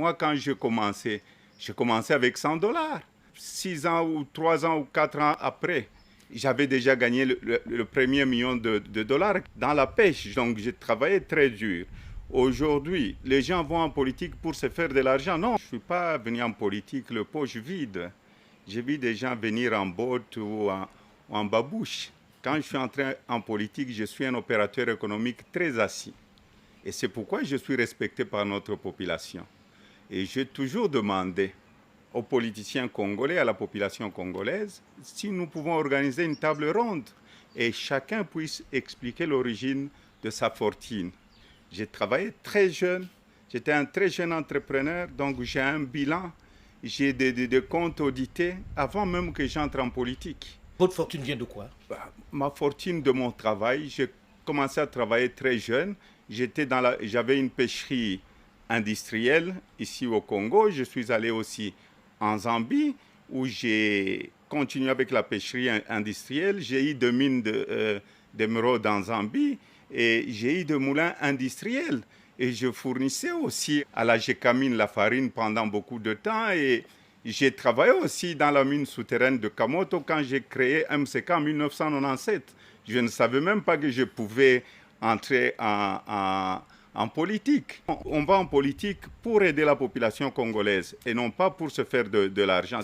Moi, quand j'ai commencé avec 100 dollars. 6 ans ou 3 ans ou 4 ans après, j'avais déjà gagné le premier million de dollars dans la pêche. Donc, j'ai travaillé très dur. Aujourd'hui, les gens vont en politique pour se faire de l'argent. Non, je ne suis pas venu en politique le poche vide. J'ai vu des gens venir en botte ou en babouche. Quand je suis entré en politique, je suis un opérateur économique très assis. Et c'est pourquoi je suis respecté par notre population. Et j'ai toujours demandé aux politiciens congolais, à la population congolaise, si nous pouvons organiser une table ronde et chacun puisse expliquer l'origine de sa fortune. J'ai travaillé très jeune, j'étais un très jeune entrepreneur, donc j'ai un bilan, j'ai des comptes audités avant même que j'entre en politique. Votre fortune vient de quoi? Ma fortune de mon travail, j'ai commencé à travailler très jeune. J'avais une pêcherie industrielle ici au Congo. Je suis allé aussi en Zambie où j'ai continué avec la pêcherie industrielle. J'ai eu des mines d'émeraude en Zambie et j'ai eu des moulins industriels. Et je fournissais aussi à la Gécamine la farine pendant beaucoup de temps. Et j'ai travaillé aussi dans la mine souterraine de Kamoto quand j'ai créé MCK en 1997. Je ne savais même pas que je pouvais entrer en politique. On va en politique pour aider la population congolaise et non pas pour se faire de l'argent.